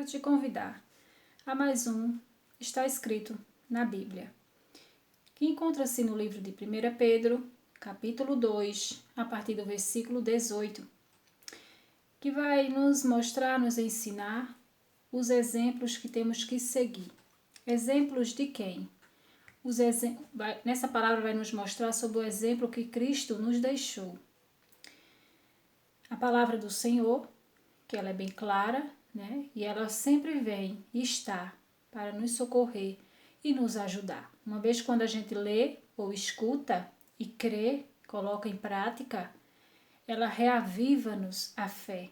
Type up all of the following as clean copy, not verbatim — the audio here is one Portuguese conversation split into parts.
quero te convidar a mais um Está Escrito na Bíblia, que encontra-se no livro de 1 Pedro, capítulo 2, a partir do versículo 18, que vai nos mostrar, nos ensinar os exemplos que temos que seguir. Exemplos de quem? Nessa palavra vai nos mostrar sobre o exemplo que Cristo nos deixou. A palavra do Senhor, que ela é bem clara, né? E ela sempre vem e está para nos socorrer e nos ajudar. Uma vez quando a gente lê ou escuta e crê, coloca em prática, ela reaviva-nos a fé,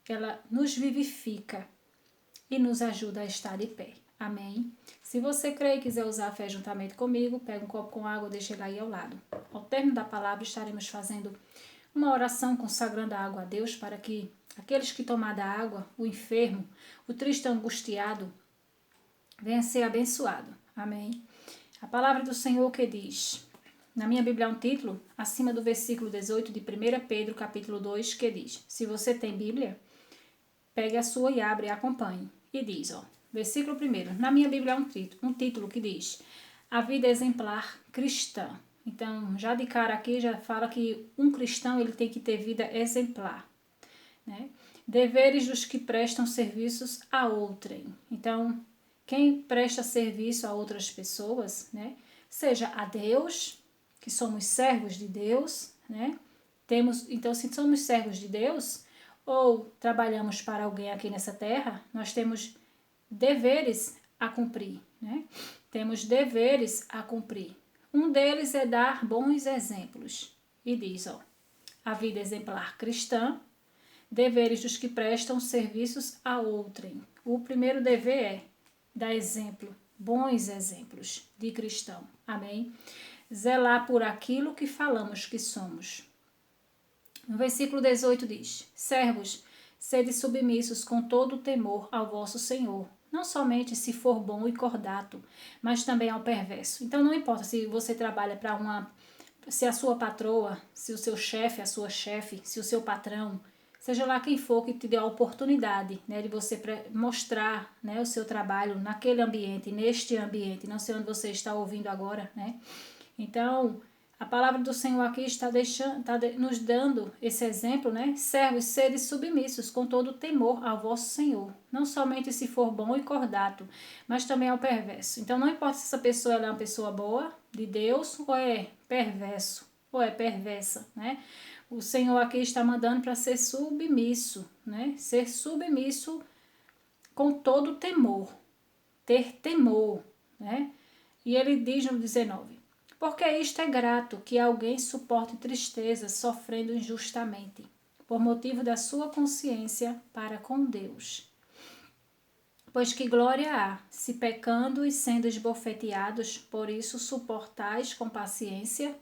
ela nos vivifica e nos ajuda a estar de pé. Amém? Se você crê e quiser usar a fé juntamente comigo, pega um copo com água e deixa ele aí ao lado. Ao término da palavra estaremos fazendo uma oração consagrando a água a Deus para que aqueles que tomar da água, o enfermo, o triste angustiado, venha ser abençoado. Amém? A palavra do Senhor que diz, na minha Bíblia há um título, acima do versículo 18 de 1 Pedro, capítulo 2, que diz, se você tem Bíblia, pegue a sua e abre e acompanhe. E diz, versículo 1, na minha Bíblia há um título que diz, a vida exemplar cristã. Então, já de cara aqui, já fala que um cristão ele tem que ter vida exemplar. Né? Deveres dos que prestam serviços a outrem. Então, quem presta serviço a outras pessoas, né? Seja a Deus, que somos servos de Deus, né? Então, se somos servos de Deus, ou trabalhamos para alguém aqui nessa terra, nós temos deveres a cumprir, né? Temos deveres a cumprir. Um deles é dar bons exemplos. E diz, a vida exemplar cristã, deveres dos que prestam serviços a outrem. O primeiro dever é dar exemplo, bons exemplos de cristão. Amém? Zelar por aquilo que falamos que somos. No versículo 18 diz, servos, sede submissos com todo o temor ao vosso Senhor, não somente se for bom e cordato, mas também ao perverso. Então não importa se você trabalha para se a sua patroa, se o seu chefe, a sua chefe, se o seu patrão, seja lá quem for que te dê a oportunidade, né, de você mostrar, né, o seu trabalho naquele ambiente, neste ambiente, não sei onde você está ouvindo agora, né? Então, a palavra do Senhor aqui está nos dando esse exemplo, né? Servos, sede submissos com todo o temor ao vosso Senhor, não somente se for bom e cordato, mas também ao perverso. Então, não importa se essa pessoa é uma pessoa boa, de Deus, ou é perverso, ou é perversa, né? O Senhor aqui está mandando para ser submisso, né? Ser submisso com todo o temor, ter temor, né? E ele diz no 19, porque isto é grato que alguém suporte tristeza sofrendo injustamente, por motivo da sua consciência para com Deus. Pois que glória há, se pecando e sendo esbofeteados, por isso suportais com paciência?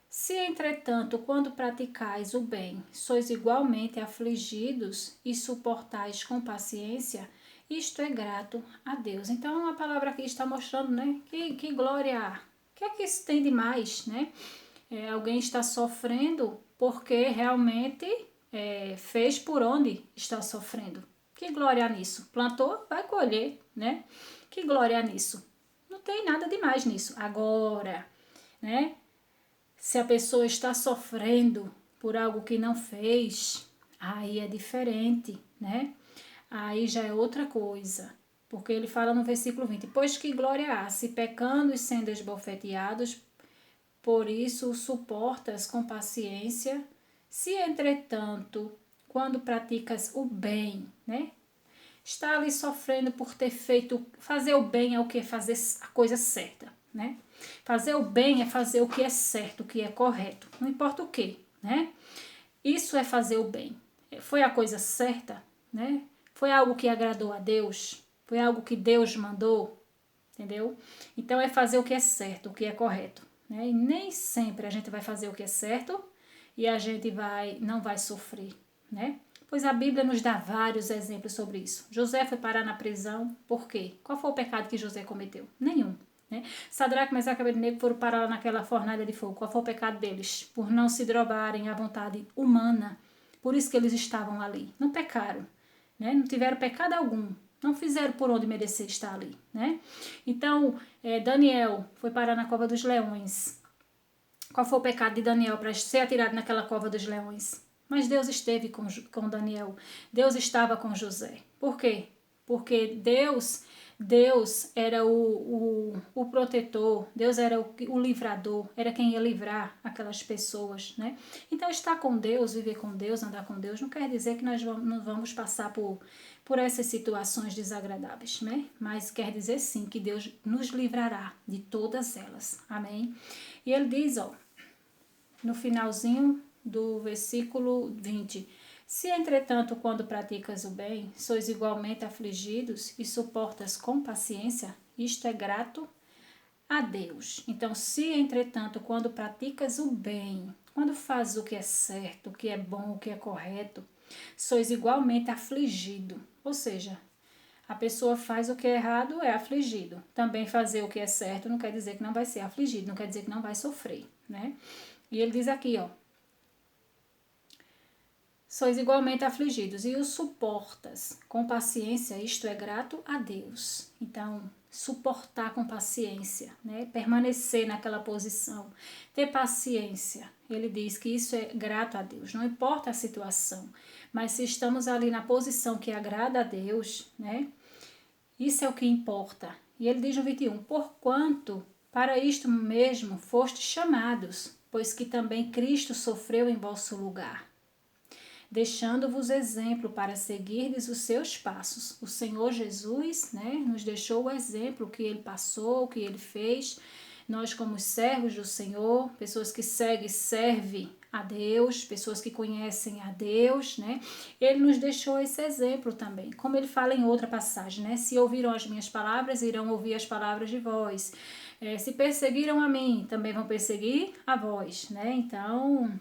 Se, entretanto, quando praticais o bem, sois igualmente afligidos e suportais com paciência, isto é grato a Deus. Então, a palavra aqui está mostrando, né, que glória há. O que é que isso tem de mais, né? Alguém está sofrendo porque realmente fez por onde está sofrendo. Que glória há nisso? Plantou, vai colher, né? Que glória há nisso? Não tem nada de mais nisso. Agora, né? Se a pessoa está sofrendo por algo que não fez, aí é diferente, né? Aí já é outra coisa. Porque ele fala no versículo 20, pois que glória há, se pecando e sendo esbofeteados, por isso suportas com paciência, se entretanto, quando praticas o bem, né? Está ali sofrendo por ter feito, fazer o bem é o que? Fazer a coisa certa, né? Fazer o bem é fazer o que é certo, o que é correto, não importa o que, né? Isso é fazer o bem. Foi a coisa certa, né? Foi algo que agradou a Deus, foi algo que Deus mandou, entendeu? Então é fazer o que é certo, o que é correto, né? E nem sempre a gente vai fazer o que é certo e a gente não vai sofrer, né? Pois a Bíblia nos dá vários exemplos sobre isso. José foi parar na prisão, por quê? Qual foi o pecado que José cometeu? Nenhum. Né? Sadraque, Mesaque e Abednego foram parar lá naquela fornalha de fogo. Qual foi o pecado deles? Por não se drogarem à vontade humana. Por isso que eles estavam ali. Não pecaram. né? Não tiveram pecado algum. Não fizeram por onde merecer estar ali, né? Então, Daniel foi parar na cova dos leões. Qual foi o pecado de Daniel para ser atirado naquela cova dos leões? Mas Deus esteve com Daniel. Deus estava com José. Por quê? Porque Deus era o protetor, Deus era o livrador, era quem ia livrar aquelas pessoas, né? Então, estar com Deus, viver com Deus, andar com Deus, não quer dizer que nós não vamos passar por essas situações desagradáveis, né? Mas quer dizer sim que Deus nos livrará de todas elas, amém? E ele diz, ó, no finalzinho do versículo 20: se, entretanto, quando praticas o bem, sois igualmente afligidos e suportas com paciência, isto é grato a Deus. Então, se, entretanto, quando praticas o bem, quando fazes o que é certo, o que é bom, o que é correto, sois igualmente afligido. Ou seja, a pessoa faz o que é errado, é afligido. Também fazer o que é certo não quer dizer que não vai ser afligido, não quer dizer que não vai sofrer, né? E ele diz aqui, ó: sois igualmente afligidos e o suportas com paciência, isto é grato a Deus. Então, suportar com paciência, né? Permanecer naquela posição, ter paciência. Ele diz que isso é grato a Deus, não importa a situação, mas se estamos ali na posição que agrada a Deus, né? Isso é o que importa. E ele diz no 21: porquanto para isto mesmo fostes chamados, pois que também Cristo sofreu em vosso lugar, deixando-vos exemplo para seguirdes os seus passos. O Senhor Jesus, né, nos deixou o exemplo que ele passou, que ele fez. Nós, como servos do Senhor, pessoas que servem a Deus, pessoas que conhecem a Deus, né? Ele nos deixou esse exemplo também. Como ele fala em outra passagem, né? Se ouviram as minhas palavras, irão ouvir as palavras de vós. Se perseguiram a mim, também vão perseguir a vós, né? Então,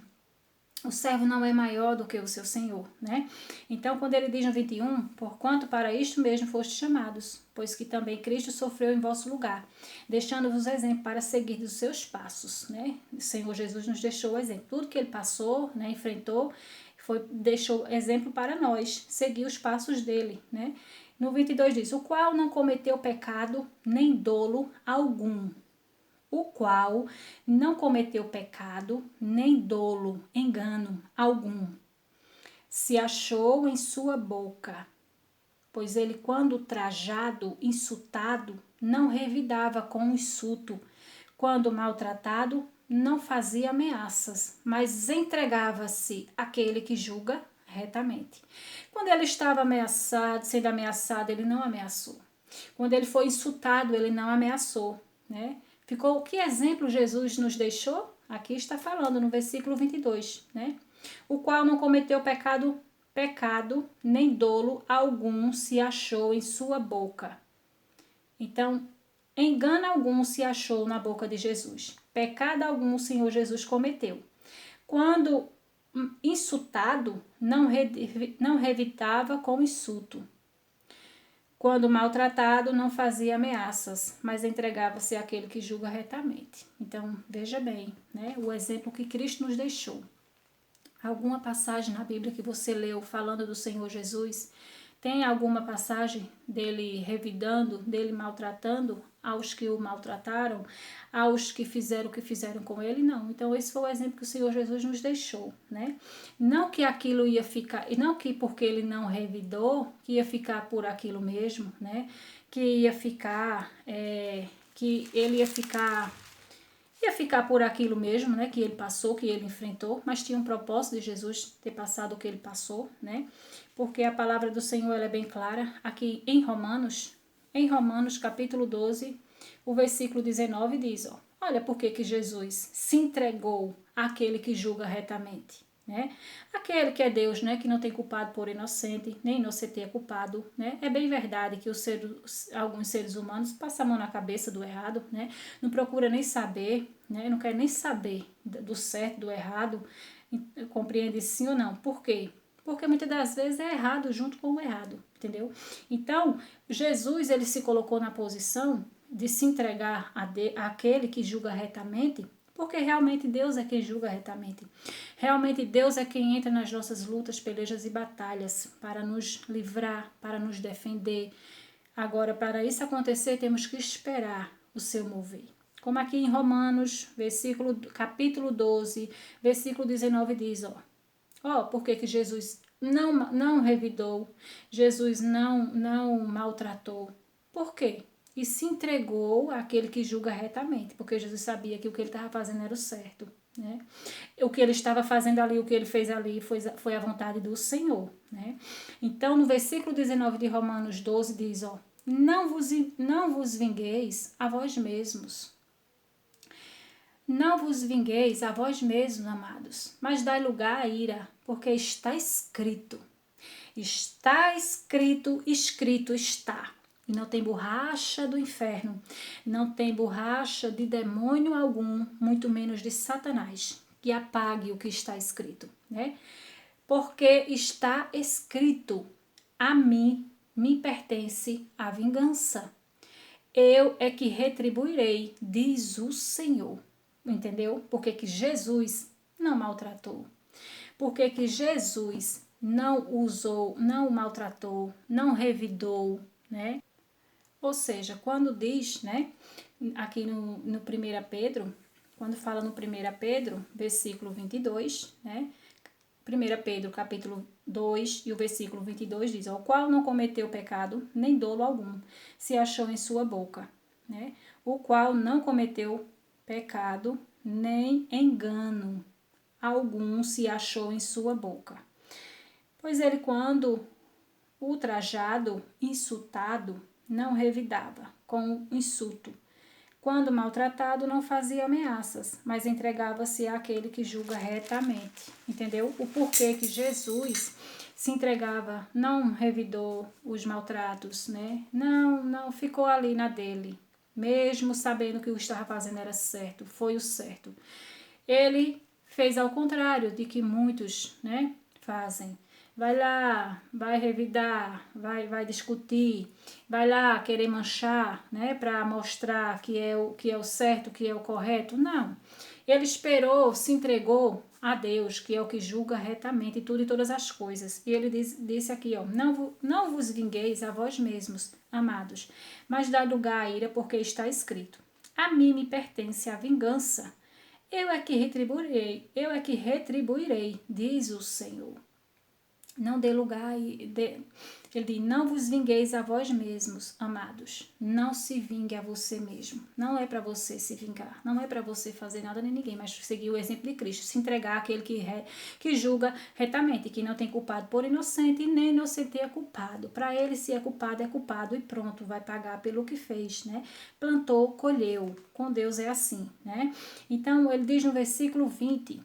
o servo não é maior do que o seu senhor, né? Então, quando ele diz no 21, porquanto para isto mesmo fostes chamados, pois que também Cristo sofreu em vosso lugar, deixando-vos exemplo para seguir os seus passos, né? O Senhor Jesus nos deixou o exemplo. Tudo que ele passou, né, enfrentou, deixou exemplo para nós, seguir os passos dele, né? No 22 diz: o qual não cometeu pecado, nem dolo algum, o qual não cometeu pecado, nem dolo, engano algum, se achou em sua boca. Pois ele, quando trajado, insultado, não revidava com o insulto. Quando maltratado, não fazia ameaças, mas entregava-se àquele que julga retamente. Quando ele estava ameaçado, sendo ameaçado, ele não ameaçou. Quando ele foi insultado, ele não ameaçou, né? Ficou, que exemplo Jesus nos deixou? Aqui está falando no versículo 22, né? O qual não cometeu pecado, nem dolo algum se achou em sua boca. Então, engano algum se achou na boca de Jesus. Pecado algum o Senhor Jesus cometeu. Quando insultado, não revitava com insulto. Quando maltratado, não fazia ameaças, mas entregava-se àquele que julga retamente. Então, veja bem, né, o exemplo que Cristo nos deixou. Alguma passagem na Bíblia que você leu falando do Senhor Jesus? Tem alguma passagem dele revidando, dele maltratando aos que o maltrataram, aos que fizeram o que fizeram com ele? Não. Então, esse foi o exemplo que o Senhor Jesus nos deixou, né? Não que aquilo ia ficar, e não que porque ele não revidou, que ia ficar por aquilo mesmo, né? Que ia ficar, que ele ia ficar por aquilo mesmo, né, que ele passou, que ele enfrentou, mas tinha um propósito de Jesus ter passado o que ele passou, né? Porque a palavra do Senhor ela é bem clara aqui em Romanos capítulo 12, o versículo 19 diz, ó: olha por que Jesus se entregou àquele que julga retamente, né? Aquele que é Deus, né, que não tem culpado por inocente, nem inocente é culpado, né? É bem verdade que alguns seres humanos passam a mão na cabeça do errado, né? Não procura nem saber, né? Não quer nem saber do certo, do errado, compreende sim ou não. Por quê? Porque muitas das vezes é errado junto com o errado, entendeu? Então, Jesus, ele se colocou na posição de se entregar àquele que julga retamente. Porque realmente Deus é quem julga retamente. Realmente Deus é quem entra nas nossas lutas, pelejas e batalhas para nos livrar, para nos defender. Agora, para isso acontecer, temos que esperar o seu mover. Como aqui em Romanos, capítulo 12, versículo 19 diz, por que Jesus não revidou, Jesus não maltratou. Por quê? E se entregou àquele que julga retamente, porque Jesus sabia que o que ele estava fazendo era o certo, né? O que ele estava fazendo ali, o que ele fez ali foi a vontade do Senhor, né? Então, no versículo 19 de Romanos 12 diz, não vos vingueis a vós mesmos. Não vos vingueis a vós mesmos, amados, mas dai lugar à ira, porque está escrito. Está escrito, escrito está. E não tem borracha do inferno, não tem borracha de demônio algum, muito menos de Satanás, que apague o que está escrito, né? Porque está escrito, a mim me pertence a vingança. Eu é que retribuirei, diz o Senhor. Entendeu? Porque que Jesus não maltratou. Porque que Jesus não usou, não maltratou, não revidou, né? Ou seja, quando diz, né, aqui no 1 Pedro, quando fala no 1 Pedro, versículo 22, né? 1 Pedro, capítulo 2 e o versículo 22 diz, o qual não cometeu pecado, nem dolo algum, se achou em sua boca, né? O qual não cometeu pecado, nem engano algum se achou em sua boca. Pois ele, quando ultrajado, insultado, não revidava com insulto. Quando maltratado, não fazia ameaças, mas entregava-se àquele que julga retamente. Entendeu? O porquê que Jesus se entregava, não revidou os maltratos, né? Não ficou ali na dele. Mesmo sabendo que o que estava fazendo era certo, foi o certo. Ele fez ao contrário de que muitos, né, fazem. Vai lá, vai revidar, vai discutir, vai lá querer manchar, né, para mostrar que é o certo, que é o correto. Não. Ele esperou, se entregou a Deus, que é o que julga retamente tudo e todas as coisas. E ele disse aqui, não vos vingueis a vós mesmos, amados, mas dai lugar à ira, porque está escrito: a mim me pertence a vingança. Eu é que retribuirei, diz o Senhor. Não dê lugar, ele diz, não vos vingueis a vós mesmos, amados. Não se vingue a você mesmo. Não é para você se vingar, não é para você fazer nada nem ninguém, mas seguir o exemplo de Cristo, se entregar àquele que julga retamente, que não tem culpado por inocente e nem inocente é culpado. Para ele, se é culpado e pronto, vai pagar pelo que fez, né? Plantou, colheu. Com Deus é assim, né? Então, ele diz no versículo 20...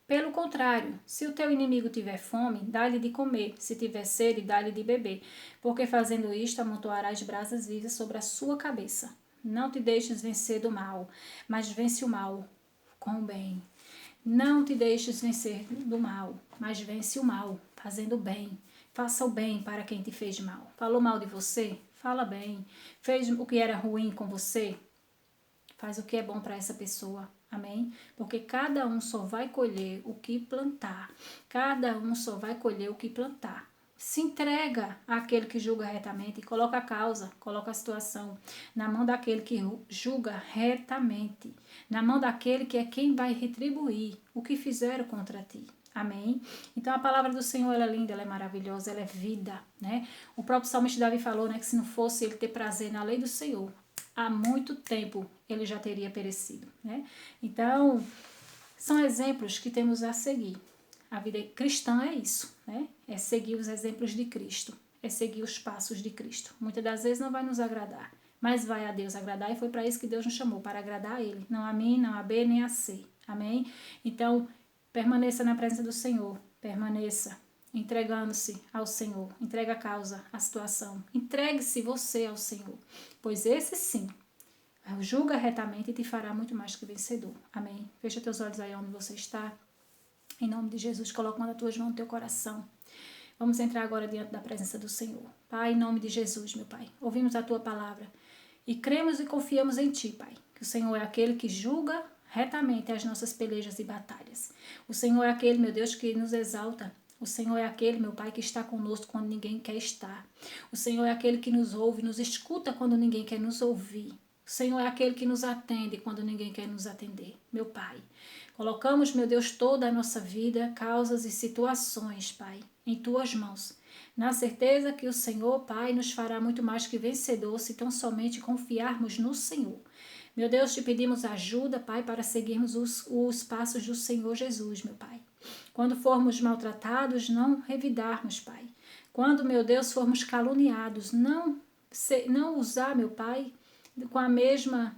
Pelo contrário, se o teu inimigo tiver fome, dá-lhe de comer, se tiver sede, dá-lhe de beber, porque fazendo isto amontoarás brasas vivas sobre a sua cabeça. Não te deixes vencer do mal, mas vence o mal com o bem. Não te deixes vencer do mal, mas vence o mal, fazendo o bem. Faça o bem para quem te fez mal. Falou mal de você? Fala bem. Fez o que era ruim com você? Faz o que é bom para essa pessoa. Amém? Porque cada um só vai colher o que plantar. Cada um só vai colher o que plantar. Se entrega àquele que julga retamente e coloca a causa, coloca a situação na mão daquele que julga retamente, na mão daquele que é quem vai retribuir o que fizeram contra ti. Amém? Então a palavra do Senhor, ela é linda, ela é maravilhosa, ela é vida, né? O próprio salmista Davi falou, né, que se não fosse ele ter prazer na lei do Senhor, há muito tempo ele já teria perecido, né? Então, são exemplos que temos a seguir. A vida cristã é isso, né? É seguir os exemplos de Cristo, é seguir os passos de Cristo. Muitas das vezes não vai nos agradar, mas vai a Deus agradar, e foi para isso que Deus nos chamou, para agradar a Ele, não a mim, não a B, nem a C. Amém? Então, permaneça na presença do Senhor, permaneça entregando-se ao Senhor, entrega a causa, a situação, entregue-se você ao Senhor, pois esse sim julga retamente e te fará muito mais que vencedor. Amém? Fecha teus olhos aí onde você está. Em nome de Jesus, coloca uma das tuas mãos no teu coração. Vamos entrar agora diante da presença do Senhor. Pai, em nome de Jesus, meu Pai, ouvimos a tua palavra e cremos e confiamos em Ti, Pai. que o Senhor é aquele que julga retamente as nossas pelejas e batalhas. O Senhor é aquele, meu Deus, que nos exalta. O Senhor é aquele, meu Pai, que está conosco quando ninguém quer estar. O Senhor é aquele que nos ouve, nos escuta quando ninguém quer nos ouvir. O Senhor é aquele que nos atende quando ninguém quer nos atender. Meu Pai, colocamos, meu Deus, toda a nossa vida, causas e situações, Pai, em Tuas mãos. Na certeza que o Senhor, Pai, nos fará muito mais que vencedor se tão somente confiarmos no Senhor. Meu Deus, te pedimos ajuda, Pai, para seguirmos os passos do Senhor Jesus, meu Pai. Quando formos maltratados, não revidarmos, Pai. Quando, meu Deus, formos caluniados, não usar, meu Pai, com a mesma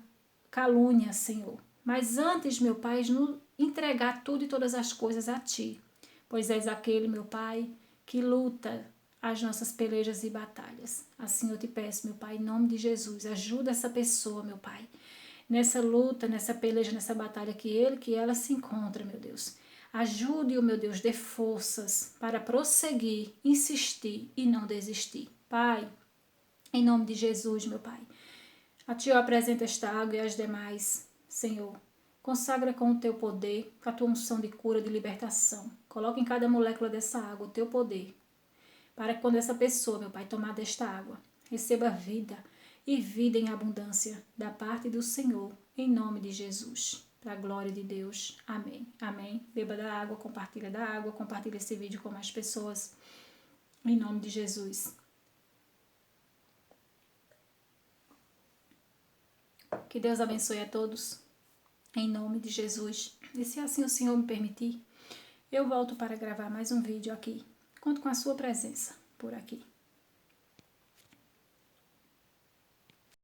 calúnia, Senhor. Mas antes, meu Pai, nos entregar tudo e todas as coisas a Ti. Pois és aquele, meu Pai, que luta as nossas pelejas e batalhas. Assim eu te peço, meu Pai, em nome de Jesus, ajuda essa pessoa, meu Pai, nessa luta, nessa peleja, nessa batalha que ela se encontra, meu Deus. Ajude-o, meu Deus, dê forças para prosseguir, insistir e não desistir. Pai, em nome de Jesus, meu Pai, a Ti eu apresento esta água e as demais, Senhor. Consagra com o Teu poder, com a Tua unção de cura, de libertação. Coloca em cada molécula dessa água o Teu poder, para que quando essa pessoa, meu Pai, tomar desta água, receba vida e vida em abundância da parte do Senhor, em nome de Jesus. Para a glória de Deus. Amém. Amém. Beba da água, compartilha esse vídeo com mais pessoas. Em nome de Jesus. Que Deus abençoe a todos. Em nome de Jesus. E se assim o Senhor me permitir, eu volto para gravar mais um vídeo aqui. Conto com a sua presença por aqui.